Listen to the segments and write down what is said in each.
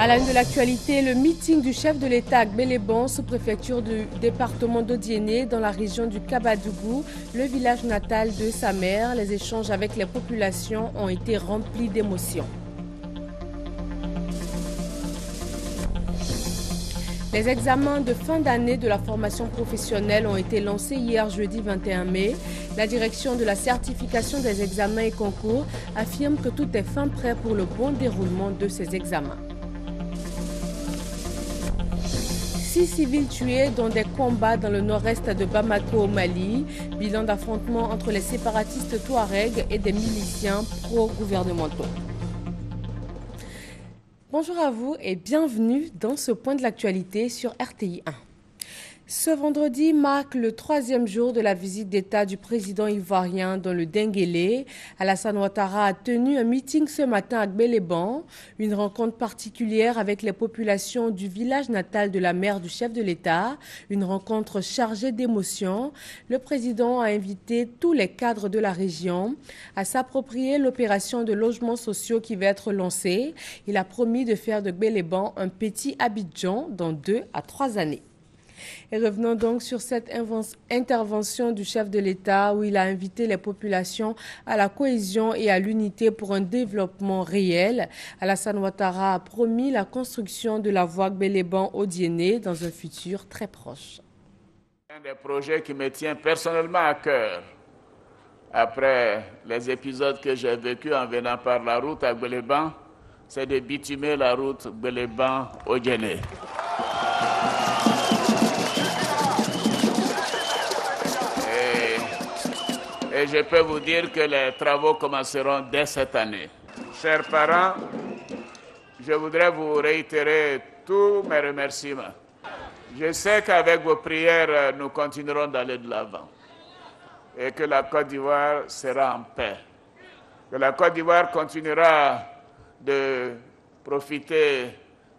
À la une de l'actualité, le meeting du chef de l'État à Gbeleban, sous-préfecture du département d'Odiéné, dans la région du Kabadougou, le village natal de sa mère. Les échanges avec les populations ont été remplis d'émotions. Les examens de fin d'année de la formation professionnelle ont été lancés hier jeudi 21 mai. La direction de la certification des examens et concours affirme que tout est fin prêt pour le bon déroulement de ces examens. 6 civils tués dans des combats dans le nord-est de Bamako au Mali. Bilan d'affrontements entre les séparatistes touaregs et des miliciens pro-gouvernementaux. Bonjour à vous et bienvenue dans ce point de l'actualité sur RTI 1. Ce vendredi marque le 3e jour de la visite d'État du président ivoirien dans le Denguélé. Alassane Ouattara a tenu un meeting ce matin à Gbeleban, une rencontre particulière avec les populations du village natal de la mère du chef de l'État, une rencontre chargée d'émotions. Le président a invité tous les cadres de la région à s'approprier l'opération de logements sociaux qui va être lancée. Il a promis de faire de Gbeleban un petit Abidjan dans 2 à 3 années. Et revenons donc sur cette intervention du chef de l'État où il a invité les populations à la cohésion et à l'unité pour un développement réel. Alassane Ouattara a promis la construction de la voie Gbeleban-Odiéné dans un futur très proche. Un des projets qui me tient personnellement à cœur, après les épisodes que j'ai vécus en venant par la route à Gbeleban, c'est de bitumer la route Gbeleban-Odiéné. Et je peux vous dire que les travaux commenceront dès cette année. Chers parents, je voudrais vous réitérer tous mes remerciements. Je sais qu'avec vos prières, nous continuerons d'aller de l'avant et que la Côte d'Ivoire sera en paix. Que la Côte d'Ivoire continuera de profiter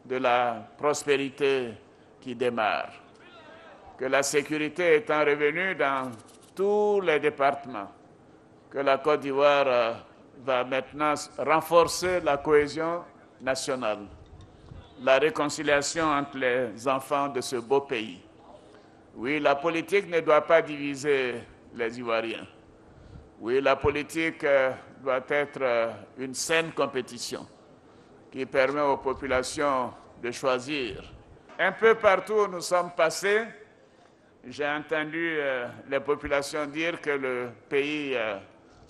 de la prospérité qui démarre. Que la sécurité étant revenue dans tous les départements, que la Côte d'Ivoire va maintenant renforcer la cohésion nationale, la réconciliation entre les enfants de ce beau pays. Oui, la politique ne doit pas diviser les Ivoiriens. Oui, la politique doit être une saine compétition qui permet aux populations de choisir. Un peu partout où nous sommes passés, j'ai entendu les populations dire que le pays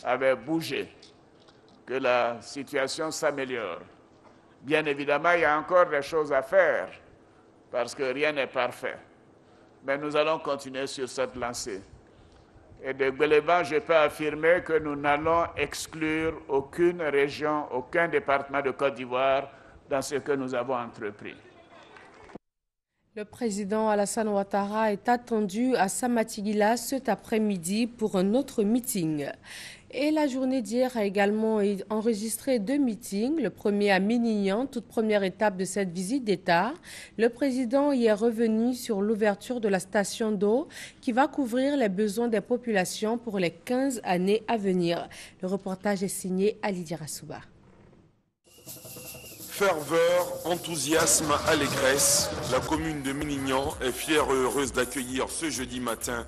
avait bougé, que la situation s'améliore. Bien évidemment, il y a encore des choses à faire, parce que rien n'est parfait. Mais nous allons continuer sur cette lancée. Et de Gbeleban, je peux affirmer que nous n'allons exclure aucune région, aucun département de Côte d'Ivoire dans ce que nous avons entrepris. Le président Alassane Ouattara est attendu à Samatigila cet après-midi pour un autre meeting. Et la journée d'hier a également enregistré 2 meetings. Le premier à Minignan, toute première étape de cette visite d'État. Le président y est revenu sur l'ouverture de la station d'eau qui va couvrir les besoins des populations pour les 15 années à venir. Le reportage est signé Ali Dirasouba. Ferveur, enthousiasme, allégresse, la commune de Minignan est fière et heureuse d'accueillir ce jeudi matin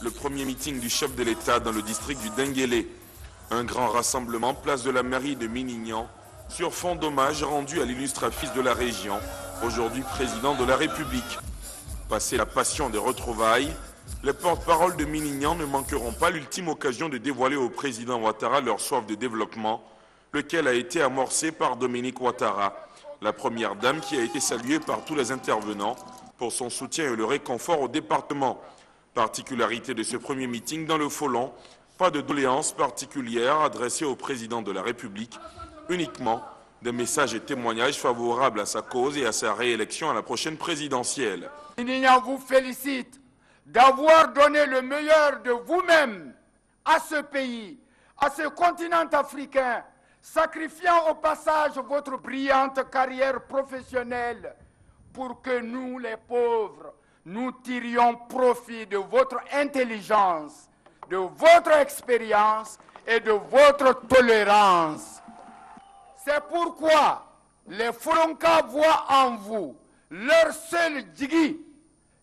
le premier meeting du chef de l'État dans le district du Denguélé. Un grand rassemblement place de la mairie de Minignan sur fond d'hommage rendu à l'illustre fils de la région, aujourd'hui président de la République. Passé la passion des retrouvailles, les porte-paroles de Minignan ne manqueront pas l'ultime occasion de dévoiler au président Ouattara leur soif de développement, lequel a été amorcé par Dominique Ouattara, la première dame qui a été saluée par tous les intervenants pour son soutien et le réconfort au département. Particularité de ce premier meeting dans le Folon, pas de doléances particulières adressées au président de la République, uniquement des messages et témoignages favorables à sa cause et à sa réélection à la prochaine présidentielle. Minignan vous félicite d'avoir donné le meilleur de vous-même à ce pays, à ce continent africain, sacrifiant au passage votre brillante carrière professionnelle pour que nous, les pauvres, nous tirions profit de votre intelligence, de votre expérience et de votre tolérance. C'est pourquoi Les Folonka voient en vous leur seul djigui,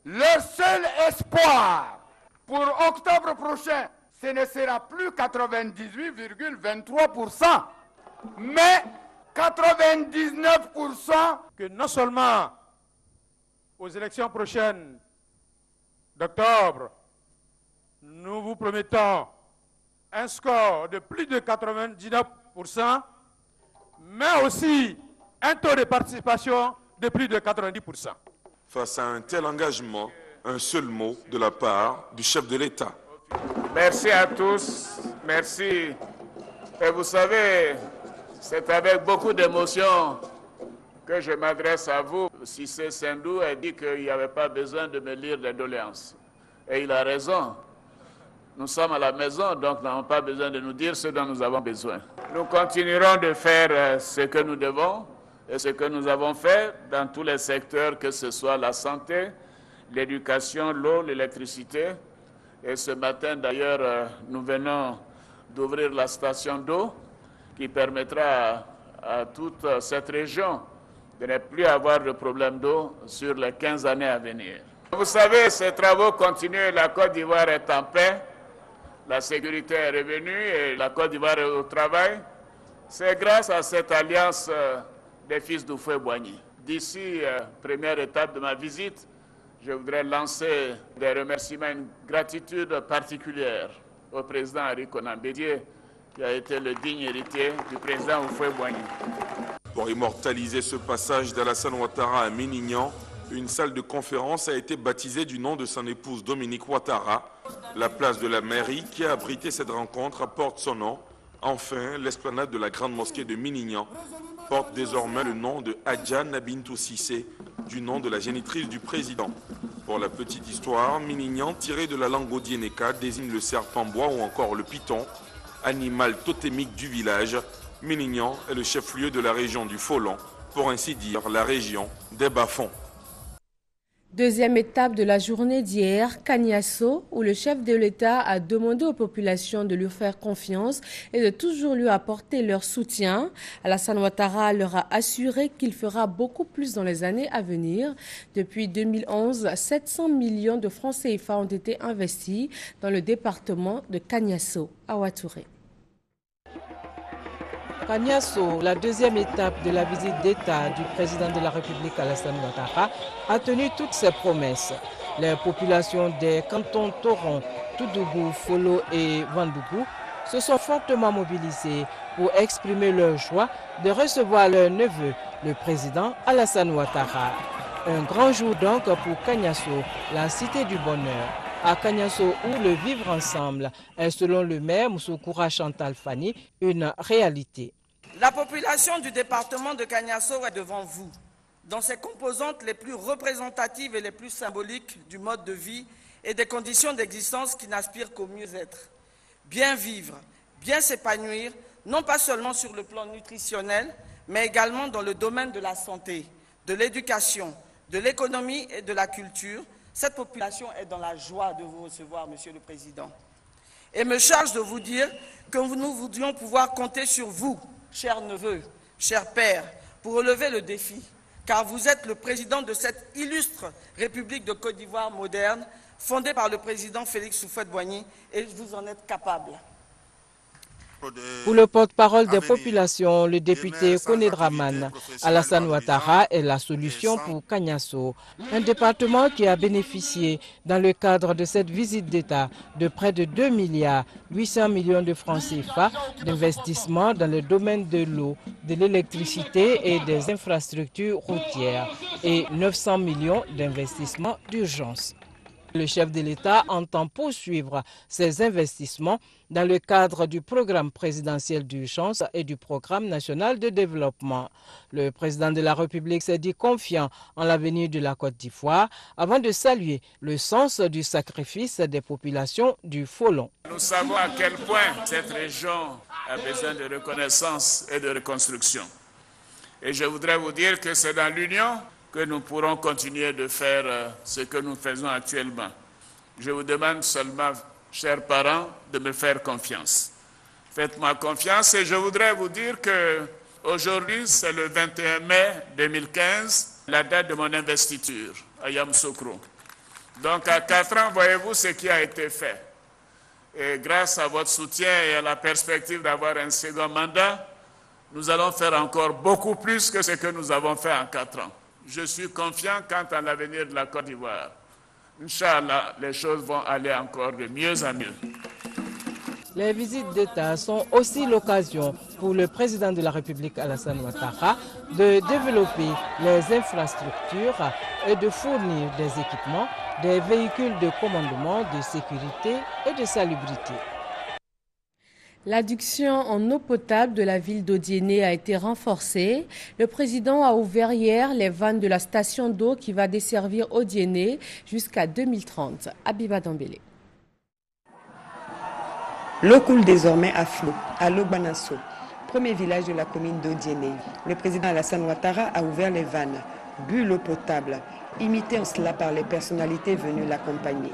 leur seul espoir. Pour octobre prochain, ce ne sera plus 98,23%, mais 99%. Que non seulement aux élections prochaines d'octobre, nous vous promettons un score de plus de 99%, mais aussi un taux de participation de plus de 90%. Face à un tel engagement, un seul mot de la part du chef de l'État. Merci à tous, merci. Et vous savez, c'est avec beaucoup d'émotion que je m'adresse à vous. Cissé Sendou a dit qu'il n'y avait pas besoin de me lire des doléances. Et il a raison. Nous sommes à la maison, donc nous n'avons pas besoin de nous dire ce dont nous avons besoin. Nous continuerons de faire ce que nous devons et ce que nous avons fait dans tous les secteurs, que ce soit la santé, l'éducation, l'eau, l'électricité. Et ce matin, d'ailleurs, nous venons d'ouvrir la station d'eau qui permettra à toute cette région de ne plus avoir de problème d'eau sur les 15 années à venir. Vous savez, ces travaux continuent, la Côte d'Ivoire est en paix, la sécurité est revenue et la Côte d'Ivoire est au travail. C'est grâce à cette alliance des fils d'Houphouët-Boigny. D'ici, première étape de ma visite, je voudrais lancer des remerciements, une gratitude particulière au président Henri Konan Bédié, qui a été le digne héritier du président Houphouët-Boigny. Pour immortaliser ce passage d'Alassane Ouattara à Ménignan, une salle de conférence a été baptisée du nom de son épouse Dominique Ouattara. La place de la mairie qui a abrité cette rencontre porte son nom. Enfin, l'esplanade de la grande mosquée de Ménignan porte désormais le nom de Adja Bintou Cissé, du nom de la génitrice du président. Pour la petite histoire, Ménignan, tiré de la langue odiénéka, désigne le serpent bois ou encore le python, animal totémique du village. Ménignan est le chef-lieu de la région du Folon, pour ainsi dire la région des bas-fonds. Deuxième étape de la journée d'hier, Kaniasso, où le chef de l'État a demandé aux populations de lui faire confiance et de toujours lui apporter leur soutien. Alassane Ouattara leur a assuré qu'il fera beaucoup plus dans les années à venir. Depuis 2011, 700 millions de francs CFA ont été investis dans le département de Kaniasso, à Ouattouré. Kaniasso, la deuxième étape de la visite d'État du président de la République Alassane Ouattara, a tenu toutes ses promesses. Les populations des cantons Toron, Toudougou, Folo et Vandougou se sont fortement mobilisées pour exprimer leur joie de recevoir leur neveu, le président Alassane Ouattara. Un grand jour donc pour Kaniasso, la cité du bonheur. À Kaniasso, où le vivre ensemble est, selon le maire Moussoukura Chantal Fani, une réalité. La population du département de Kaniasso est devant vous, dans ses composantes les plus représentatives et les plus symboliques du mode de vie et des conditions d'existence qui n'aspirent qu'au mieux-être. Bien vivre, bien s'épanouir, non pas seulement sur le plan nutritionnel, mais également dans le domaine de la santé, de l'éducation, de l'économie et de la culture. Cette population est dans la joie de vous recevoir, Monsieur le Président. Et me charge de vous dire que nous voudrions pouvoir compter sur vous, chers neveux, chers pères, pour relever le défi, car vous êtes le président de cette illustre République de Côte d'Ivoire moderne, fondée par le président Félix Houphouët-Boigny, et vous en êtes capable. Pour le porte-parole des populations, le député Koné Draman, Alassane Ouattara est la solution pour Kaniasso, un département qui a bénéficié dans le cadre de cette visite d'État de près de 2,8 milliards de francs CFA d'investissement dans le domaine de l'eau, de l'électricité et des infrastructures routières et 900 millions d'investissements d'urgence. Le chef de l'État entend poursuivre ces investissements dans le cadre du programme présidentiel d'urgence et du programme national de développement. Le président de la République s'est dit confiant en l'avenir de la Côte d'Ivoire avant de saluer le sens du sacrifice des populations du Folon. Nous savons à quel point cette région a besoin de reconnaissance et de reconstruction. Et je voudrais vous dire que c'est dans l'union que nous pourrons continuer de faire ce que nous faisons actuellement. Je vous demande seulement, chers parents, de me faire confiance. Faites-moi confiance et je voudrais vous dire que Aujourd'hui, c'est le 21 mai 2015, la date de mon investiture à Yamoussoukro. Donc à 4 ans, voyez-vous ce qui a été fait. Et grâce à votre soutien et à la perspective d'avoir un second mandat, nous allons faire encore beaucoup plus que ce que nous avons fait en 4 ans. Je suis confiant quant à l'avenir de la Côte d'Ivoire. Inch'Allah, les choses vont aller encore de mieux en mieux. Les visites d'État sont aussi l'occasion pour le président de la République Alassane Ouattara de développer les infrastructures et de fournir des équipements, des véhicules de commandement, de sécurité et de salubrité. L'adduction en eau potable de la ville d'Odiéné a été renforcée. Le président a ouvert hier les vannes de la station d'eau qui va desservir Odiéné jusqu'à 2030. Abiba Dambélé. L'eau coule désormais à flot, à Lobanasso, premier village de la commune d'Odiéné. Le président Alassane Ouattara a ouvert les vannes, bu l'eau potable, imité en cela par les personnalités venues l'accompagner.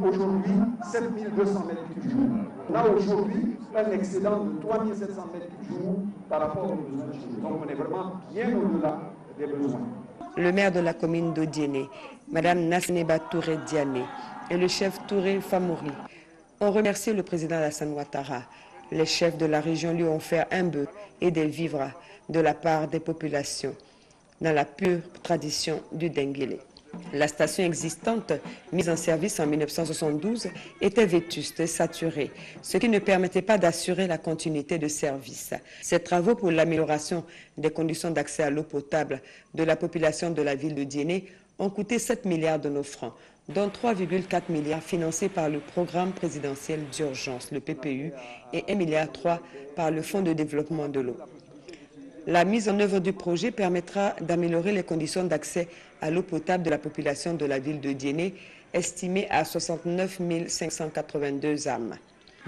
Aujourd'hui, 7200 mètres cubes jour. Là, aujourd'hui, un excédent de 3700 mètres cubes jour par rapport aux besoins du jour. Donc, on est vraiment bien au-delà des besoins. Le maire de la commune d'Odiéné, Mme Nasneba Touré Diané, et le chef Touré Famouri ont remercié le président Alassane Ouattara. Les chefs de la région lui ont offert un bœuf et des vivres de la part des populations, dans la pure tradition du Denguélé. La station existante, mise en service en 1972, était vétuste et saturée, ce qui ne permettait pas d'assurer la continuité de service. Ces travaux pour l'amélioration des conditions d'accès à l'eau potable de la population de la ville de Diéné ont coûté 7 milliards de nos francs, dont 3,4 milliards financés par le programme présidentiel d'urgence, le PPU, et 1,3 milliard par le Fonds de développement de l'eau. La mise en œuvre du projet permettra d'améliorer les conditions d'accès à l'eau potable de la population de la ville de Diéné, estimée à 69 582 âmes,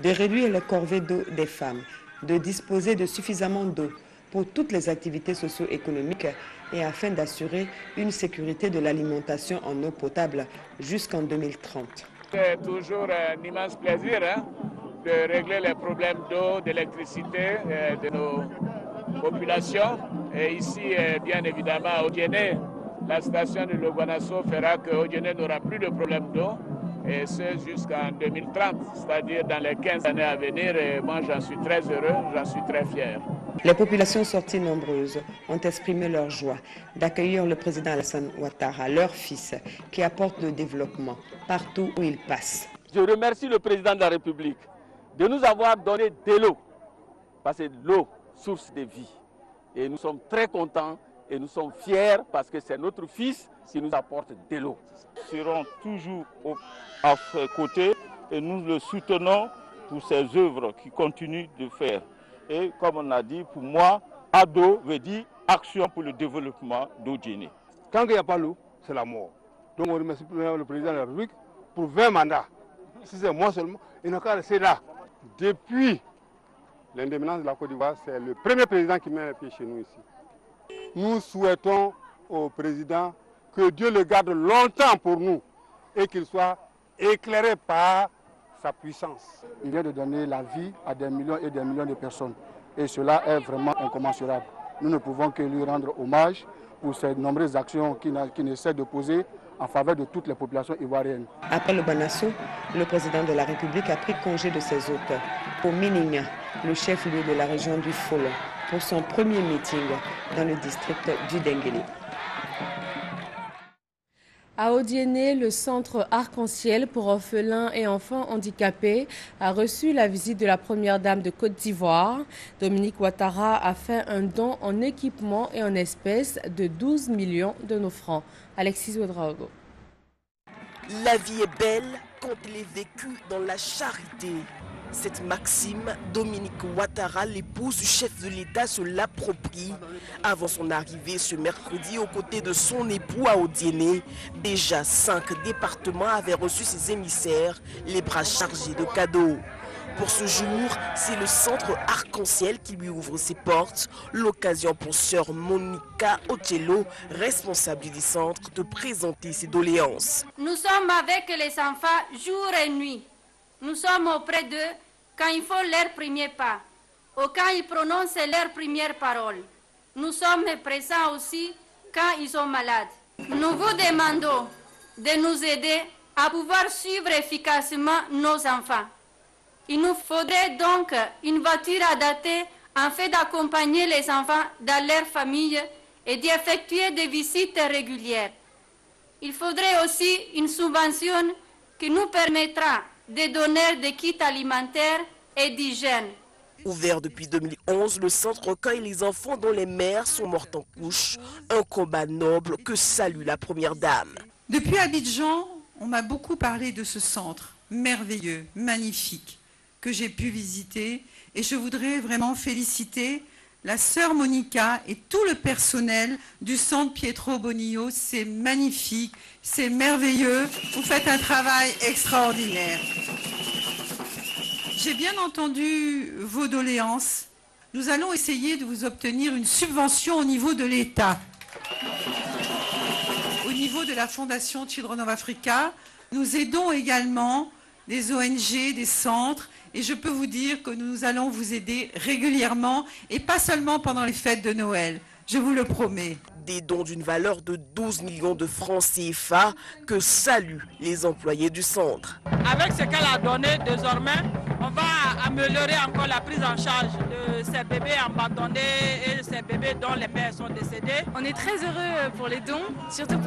de réduire les corvées d'eau des femmes, de disposer de suffisamment d'eau pour toutes les activités socio-économiques et afin d'assurer une sécurité de l'alimentation en eau potable jusqu'en 2030. C'est toujours un immense plaisir de régler les problèmes d'eau, d'électricité de nos populations. Et ici, bien évidemment, à Odiéné, la station de Lobanasso fera que Odiéné n'aura plus de problème d'eau, et ce jusqu'en 2030, c'est-à-dire dans les 15 années à venir. Et moi, j'en suis très heureux, j'en suis très fier. Les populations sorties nombreuses ont exprimé leur joie d'accueillir le président Alassane Ouattara, leur fils, qui apporte le développement partout où il passe. Je remercie le président de la République de nous avoir donné de l'eau, parce que l'eau, source de vie. Et nous sommes très contents et nous sommes fiers parce que c'est notre fils qui nous apporte de l'eau. Nous serons toujours à ses côtés et nous le soutenons pour ses œuvres qu'il continue de faire. Et comme on a dit, pour moi, ADO veut dire Action pour le développement d'Odiéné. Quand il n'y a pas l'eau, c'est la mort. Donc on remercie le président de la République pour 20 mandats. Si c'est moi seulement, il n'a qu'à rester là. Depuis l'indépendance de la Côte d'Ivoire, c'est le premier président qui met les pieds chez nous ici. Nous souhaitons au président que Dieu le garde longtemps pour nous et qu'il soit éclairé par sa puissance. Il vient de donner la vie à des millions et des millions de personnes. Et cela est vraiment incommensurable. Nous ne pouvons que lui rendre hommage pour ces nombreuses actions qu'il essaie de poser en faveur de toutes les populations ivoiriennes. Après le Banasso, le président de la République a pris congé de ses hôtes pour Minigna, le chef-lieu de la région du Folon, pour son premier meeting dans le district du Denguélé. À Odiéné, le centre Arc-en-Ciel pour orphelins et enfants handicapés a reçu la visite de la première dame de Côte d'Ivoire. Dominique Ouattara a fait un don en équipement et en espèces de 12 millions de nos francs. Alexis Ouedraogo. La vie est belle quand elle est vécue dans la charité. Cette maxime, Dominique Ouattara, l'épouse du chef de l'État, se l'approprie. Avant son arrivée ce mercredi aux côtés de son époux à Odiéné, déjà 5 départements avaient reçu ses émissaires, les bras chargés de cadeaux. Pour ce jour, c'est le centre Arc-en-Ciel qui lui ouvre ses portes. L'occasion pour sœur Monica Ocello, responsable du centre, de présenter ses doléances. Nous sommes avec les enfants jour et nuit. Nous sommes auprès d'eux quand il faut leur premier pas. ou quand ils prononcent leurs premières paroles. Nous sommes présents aussi quand ils sont malades. Nous vous demandons de nous aider à pouvoir suivre efficacement nos enfants. Il nous faudrait donc une voiture adaptée afin d'accompagner les enfants dans leur famille et d'y effectuer des visites régulières. Il faudrait aussi une subvention qui nous permettra de donner des kits alimentaires et d'hygiène. Ouvert depuis 2011, le centre recueille les enfants dont les mères sont mortes en couche. Un combat noble que salue la première dame. Depuis Abidjan, on m'a beaucoup parlé de ce centre merveilleux, magnifique, que j'ai pu visiter. Et je voudrais vraiment féliciter la sœur Monica et tout le personnel du centre Pietro Bonillo. C'est magnifique, c'est merveilleux. Vous faites un travail extraordinaire. J'ai bien entendu vos doléances. Nous allons essayer de vous obtenir une subvention au niveau de l'État. Au niveau de la Fondation Children of Africa, nous aidons également des ONG, des centres, et je peux vous dire que nous allons vous aider régulièrement, et pas seulement pendant les fêtes de Noël. Je vous le promets. Des dons d'une valeur de 12 millions de francs CFA que saluent les employés du centre. Avec ce qu'elle a donné, désormais, on va améliorer encore la prise en charge de ces bébés abandonnés et de ces bébés dont les pères sont décédés. On est très heureux pour les dons, surtout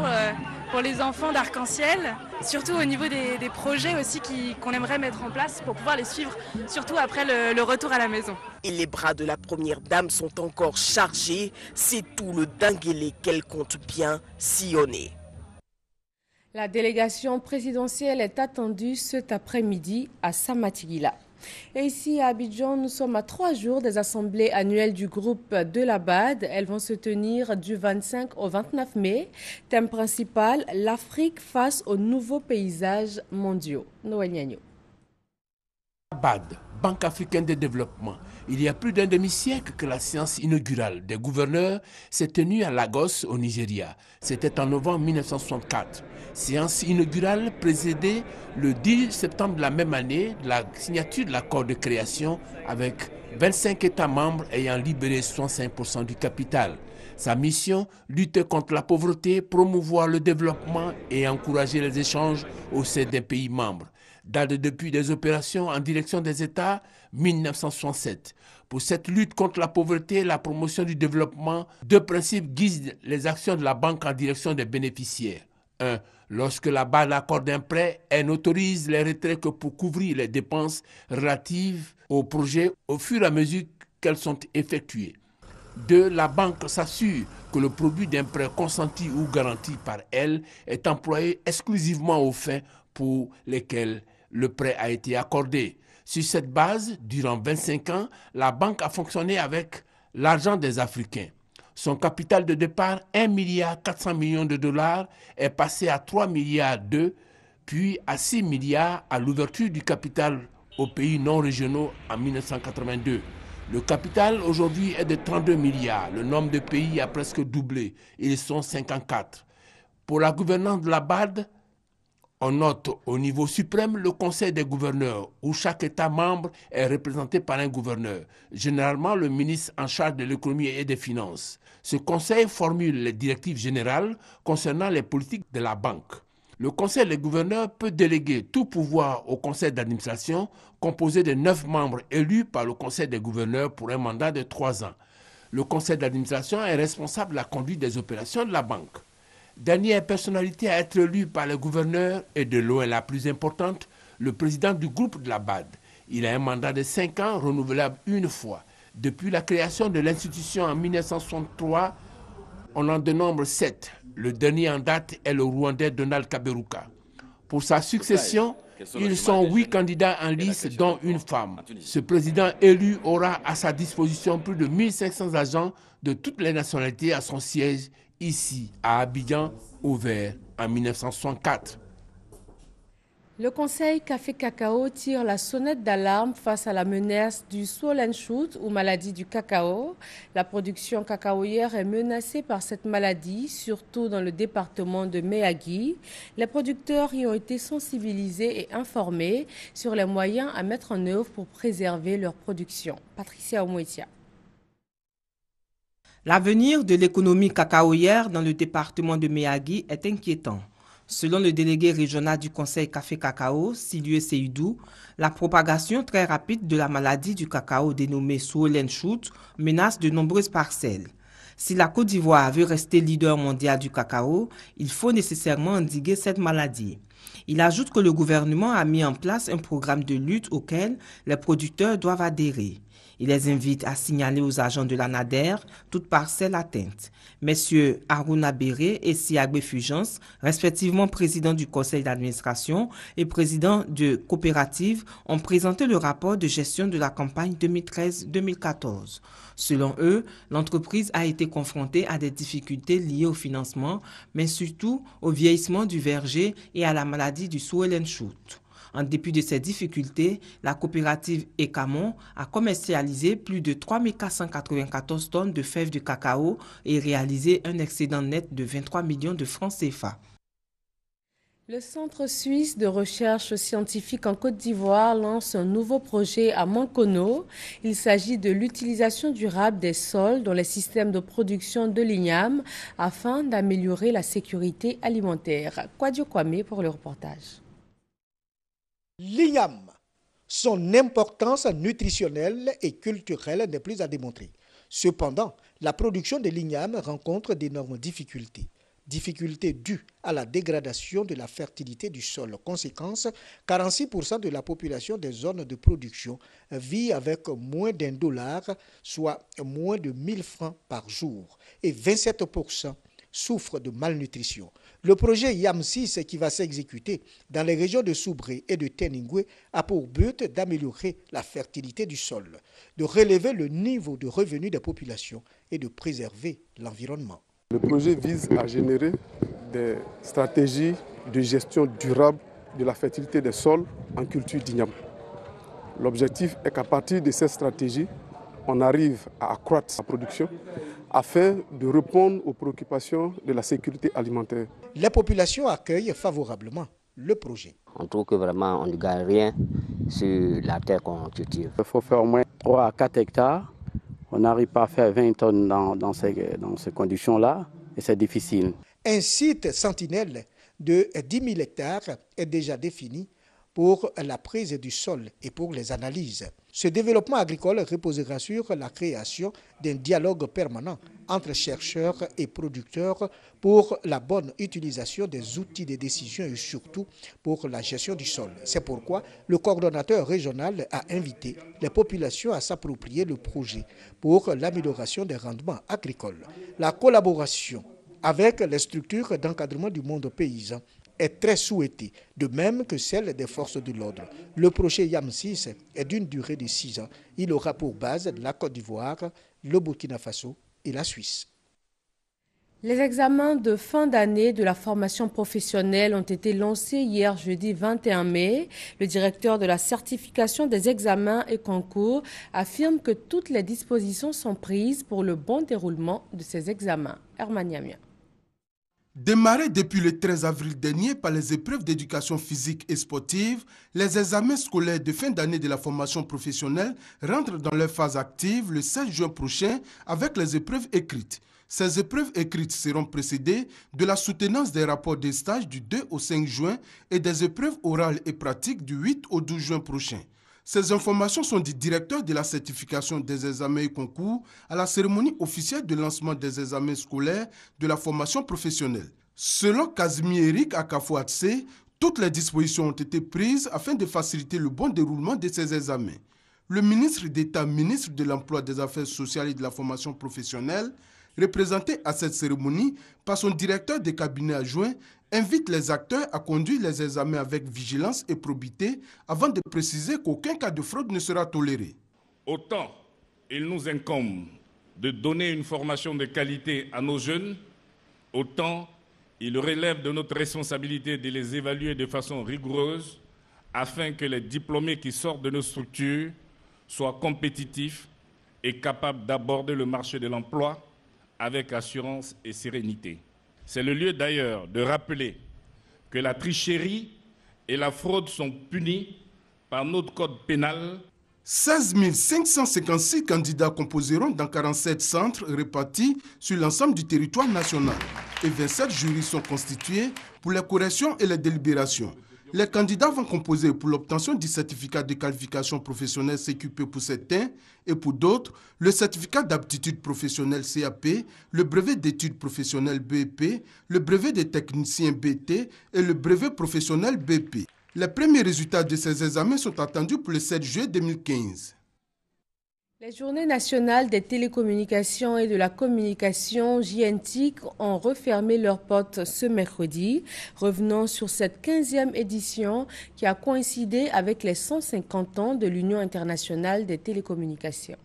pour les enfants d'Arc-en-Ciel, surtout au niveau des projets aussi qu'on aimerait mettre en place pour pouvoir les suivre, surtout après le retour à la maison. Et les bras de la première dame sont encore chargés, c'est tout le Denguélé qu'elle compte bien sillonner. La délégation présidentielle est attendue cet après-midi à Samatigila. Et ici à Abidjan, nous sommes à 3 jours des assemblées annuelles du groupe de la BAD. Elles vont se tenir du 25 au 29 mai. Thème principal, l'Afrique face aux nouveaux paysages mondiaux. Noël Niagno. BAD, Banque africaine de développement. Il y a plus d'un demi-siècle que la séance inaugurale des gouverneurs s'est tenue à Lagos, au Nigeria. C'était en novembre 1964. Séance inaugurale précédée le 10 septembre de la même année de la signature de l'accord de création avec 25 États membres ayant libéré 65% du capital. Sa mission, lutter contre la pauvreté, promouvoir le développement et encourager les échanges au sein des pays membres. Date depuis des opérations en direction des États, 1967. Pour cette lutte contre la pauvreté et la promotion du développement, 2 principes guident les actions de la banque en direction des bénéficiaires. 1. Lorsque la BAD accorde un prêt, elle n'autorise les retraits que pour couvrir les dépenses relatives au projet au fur et à mesure qu'elles sont effectuées. 2. La banque s'assure que le produit d'un prêt consenti ou garanti par elle est employé exclusivement aux fins pour lesquelles le prêt a été accordé. Sur cette base, durant 25 ans, la banque a fonctionné avec l'argent des Africains. Son capital de départ, 1,4 milliard de dollars, est passé à 3,2 milliards, puis à 6 milliards à l'ouverture du capital aux pays non régionaux en 1982. Le capital aujourd'hui est de 32 milliards. Le nombre de pays a presque doublé. Ils sont 54. Pour la gouvernance de la BAD, on note au niveau suprême le conseil des gouverneurs, où chaque État membre est représenté par un gouverneur, généralement le ministre en charge de l'économie et des finances. Ce conseil formule les directives générales concernant les politiques de la banque. Le conseil des gouverneurs peut déléguer tout pouvoir au conseil d'administration, composé de 9 membres élus par le conseil des gouverneurs pour un mandat de 3 ans. Le conseil d'administration est responsable de la conduite des opérations de la banque. Dernière personnalité à être élue par le gouverneur et de loin la plus importante, le président du groupe de la BAD. Il a un mandat de 5 ans renouvelable une fois. Depuis la création de l'institution en 1963, on en dénombre 7. Le dernier en date est le Rwandais Donald Kaberuka. Pour sa succession, ils sont 8 candidats en lice, dont une femme. Ce président élu aura à sa disposition plus de 1500 agents de toutes les nationalités à son siège ici, à Abidjan, ouvert en 1964. Le Conseil Café Cacao tire la sonnette d'alarme face à la menace du swollen shoot ou maladie du cacao. La production cacaoyère est menacée par cette maladie, surtout dans le département de Méagui. Les producteurs y ont été sensibilisés et informés sur les moyens à mettre en œuvre pour préserver leur production. Patricia Omoetia. L'avenir de l'économie cacaoyère dans le département de Méagui est inquiétant. Selon le délégué régional du Conseil Café Cacao, Silieu Seydou, la propagation très rapide de la maladie du cacao dénommée swollen shoot menace de nombreuses parcelles. Si la Côte d'Ivoire veut rester leader mondial du cacao, il faut nécessairement endiguer cette maladie. Il ajoute que le gouvernement a mis en place un programme de lutte auquel les producteurs doivent adhérer. Il les invite à signaler aux agents de l'ANADER toute parcelle atteinte. Messieurs Aruna Béré et Siagbe Fulgence, respectivement président du conseil d'administration et président de coopérative, ont présenté le rapport de gestion de la campagne 2013-2014. Selon eux, l'entreprise a été confrontée à des difficultés liées au financement, mais surtout au vieillissement du verger et à la maladie du swollen shoot. En dépit de ces difficultés, la coopérative Ecamon a commercialisé plus de 3 494 tonnes de fèves de cacao et réalisé un excédent net de 23 millions de francs CFA. Le Centre suisse de recherche scientifique en Côte d'Ivoire lance un nouveau projet à Mankono. Il s'agit de l'utilisation durable des sols dans les systèmes de production de l'igname afin d'améliorer la sécurité alimentaire. Kwadio Kwame pour le reportage. L'igname, son importance nutritionnelle et culturelle n'est plus à démontrer. Cependant, la production de l'igname rencontre d'énormes difficultés. Difficultés dues à la dégradation de la fertilité du sol. Conséquence, 46% de la population des zones de production vit avec moins d'$1, soit moins de 1000 francs par jour, et 27% souffrent de malnutrition. Le projet YAM6 qui va s'exécuter dans les régions de Soubré et de Teningwe a pour but d'améliorer la fertilité du sol, de relever le niveau de revenus des populations et de préserver l'environnement. Le projet vise à générer des stratégies de gestion durable de la fertilité des sols en culture d'igname. L'objectif est qu'à partir de cette stratégie, on arrive à accroître sa production afin de répondre aux préoccupations de la sécurité alimentaire. Les populations accueillent favorablement le projet. On trouve que vraiment on ne gagne rien sur la terre qu'on cultive. Il faut faire au moins 3 à 4 hectares. On n'arrive pas à faire 20 tonnes dans ces conditions-là et c'est difficile. Un site sentinelle de 10 000 hectares est déjà défini pour la prise du sol et pour les analyses. Ce développement agricole reposera sur la création d'un dialogue permanent entre chercheurs et producteurs pour la bonne utilisation des outils de décision et surtout pour la gestion du sol. C'est pourquoi le coordonnateur régional a invité les populations à s'approprier le projet pour l'amélioration des rendements agricoles. La collaboration avec les structures d'encadrement du monde paysan est très souhaitée, de même que celle des forces de l'ordre. Le projet YAM6 est d'une durée de 6 ans. Il aura pour base la Côte d'Ivoire, le Burkina Faso et la Suisse. Les examens de fin d'année de la formation professionnelle ont été lancés hier jeudi 21 mai. Le directeur de la certification des examens et concours affirme que toutes les dispositions sont prises pour le bon déroulement de ces examens. Herman Yamia. Démarrés depuis le 13 avril dernier par les épreuves d'éducation physique et sportive, les examens scolaires de fin d'année de la formation professionnelle rentrent dans leur phase active le 16 juin prochain avec les épreuves écrites. Ces épreuves écrites seront précédées de la soutenance des rapports des stages du 2 au 5 juin et des épreuves orales et pratiques du 8 au 12 juin prochain. Ces informations sont du directeur de la certification des examens et concours à la cérémonie officielle de lancement des examens scolaires de la formation professionnelle. Selon Casimir Eric Akafouatse, toutes les dispositions ont été prises afin de faciliter le bon déroulement de ces examens. Le ministre d'État, ministre de l'Emploi, des Affaires sociales et de la formation professionnelle, représenté à cette cérémonie par son directeur de cabinet adjoint, invite les acteurs à conduire les examens avec vigilance et probité avant de préciser qu'aucun cas de fraude ne sera toléré. Autant il nous incombe de donner une formation de qualité à nos jeunes, autant il relève de notre responsabilité de les évaluer de façon rigoureuse afin que les diplômés qui sortent de nos structures soient compétitifs et capables d'aborder le marché de l'emploi avec assurance et sérénité. C'est le lieu d'ailleurs de rappeler que la tricherie et la fraude sont punies par notre code pénal. 16 556 candidats composeront dans 47 centres répartis sur l'ensemble du territoire national et 27 jurys sont constitués pour les corrections et les délibérations. Les candidats vont composer pour l'obtention du certificat de qualification professionnelle CQP pour certains et pour d'autres, le certificat d'aptitude professionnelle CAP, le brevet d'études professionnelles BEP, le brevet des techniciens BT et le brevet professionnel BP. Les premiers résultats de ces examens sont attendus pour le 7 juillet 2015. Les journées nationales des télécommunications et de la communication JNTIC ont refermé leurs portes ce mercredi, revenant sur cette 15e édition qui a coïncidé avec les 150 ans de l'Union internationale des télécommunications.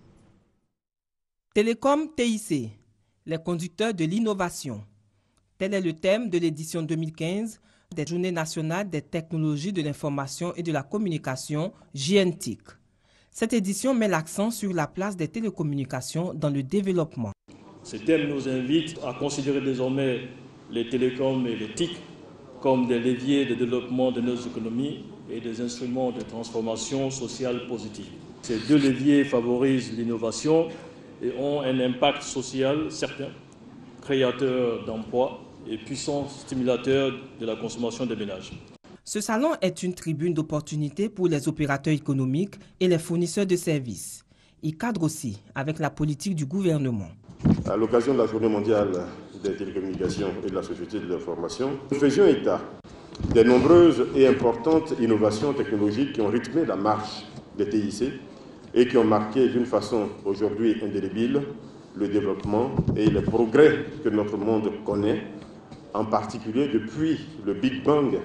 Télécom TIC, les conducteurs de l'innovation. Tel est le thème de l'édition 2015 des Journées nationales des technologies de l'information et de la communication JNTIC. Cette édition met l'accent sur la place des télécommunications dans le développement. Ce thème nous invite à considérer désormais les télécoms et les TIC comme des leviers de développement de nos économies et des instruments de transformation sociale positive. Ces deux leviers favorisent l'innovation et ont un impact social certain, créateur d'emplois et puissant stimulateur de la consommation des ménages. Ce salon est une tribune d'opportunités pour les opérateurs économiques et les fournisseurs de services. Il cadre aussi avec la politique du gouvernement. À l'occasion de la Journée mondiale des télécommunications et de la société de l'information, nous faisions état des nombreuses et importantes innovations technologiques qui ont rythmé la marche des TIC et qui ont marqué d'une façon aujourd'hui indélébile le développement et les progrès que notre monde connaît, en particulier depuis le Big Bang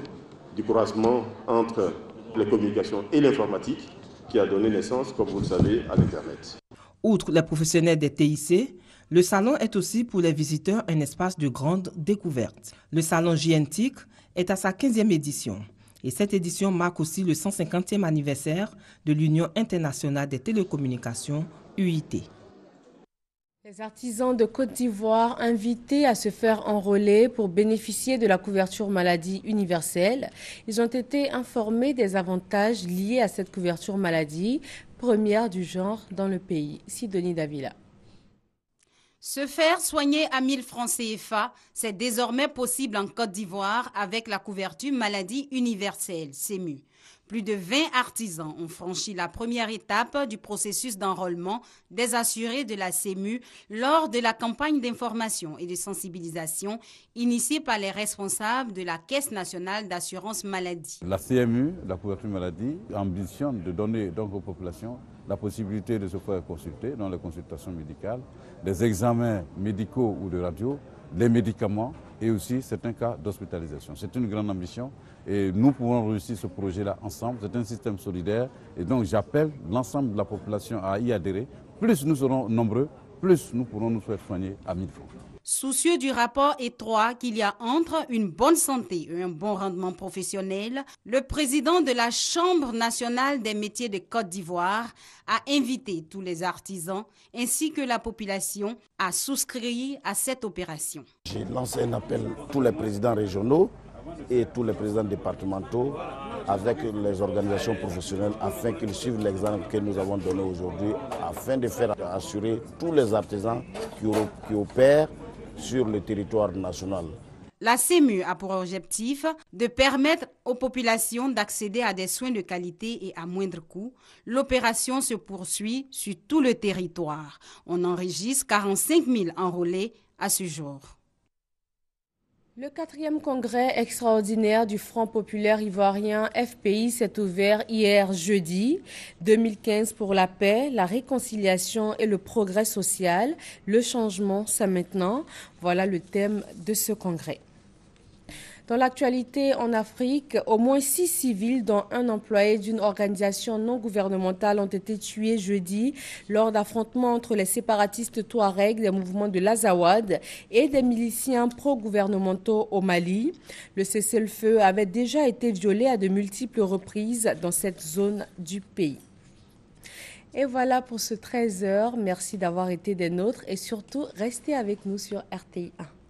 du croisement entre les communications et l'informatique qui a donné naissance, comme vous le savez, à l'Internet. Outre les professionnels des TIC, le salon est aussi pour les visiteurs un espace de grande découverte. Le salon JNTIC est à sa 15e édition et cette édition marque aussi le 150e anniversaire de l'Union internationale des télécommunications, UIT. Les artisans de Côte d'Ivoire invités à se faire enrôler pour bénéficier de la couverture maladie universelle, ils ont été informés des avantages liés à cette couverture maladie, première du genre dans le pays. Sidonie Davila. Se faire soigner à 1000 francs CFA, c'est désormais possible en Côte d'Ivoire avec la couverture maladie universelle, CEMU. Plus de 20 artisans ont franchi la première étape du processus d'enrôlement des assurés de la CEMU lors de la campagne d'information et de sensibilisation initiée par les responsables de la Caisse nationale d'assurance maladie. La CMU, la couverture maladie, ambitionne de donner donc aux populations la possibilité de se faire consulter dans les consultations médicales, des examens médicaux ou de radio, les médicaments et aussi certains cas d'hospitalisation. C'est une grande ambition et nous pouvons réussir ce projet-là ensemble. C'est un système solidaire et donc j'appelle l'ensemble de la population à y adhérer. Plus nous serons nombreux, plus nous pourrons nous faire soigner à 1000 francs. Soucieux du rapport étroit qu'il y a entre une bonne santé et un bon rendement professionnel, le président de la Chambre nationale des métiers de Côte d'Ivoire a invité tous les artisans ainsi que la population à souscrire à cette opération. J'ai lancé un appel à tous les présidents régionaux et tous les présidents départementaux avec les organisations professionnelles afin qu'ils suivent l'exemple que nous avons donné aujourd'hui afin de faire assurer tous les artisans qui opèrent sur le territoire national. La CEMU a pour objectif de permettre aux populations d'accéder à des soins de qualité et à moindre coût. L'opération se poursuit sur tout le territoire. On enregistre 45 000 enrôlés à ce jour. Le 4e congrès extraordinaire du Front populaire ivoirien FPI s'est ouvert hier jeudi 2015 pour la paix, la réconciliation et le progrès social. Le changement, c'est maintenant. Voilà le thème de ce congrès. Dans l'actualité en Afrique, au moins 6 civils, dont un employé d'une organisation non gouvernementale, ont été tués jeudi lors d'affrontements entre les séparatistes touaregs des mouvements de l'Azawad et des miliciens pro-gouvernementaux au Mali. Le cessez-le-feu avait déjà été violé à de multiples reprises dans cette zone du pays. Et voilà pour ce 13h. Merci d'avoir été des nôtres et surtout, restez avec nous sur RTI 1.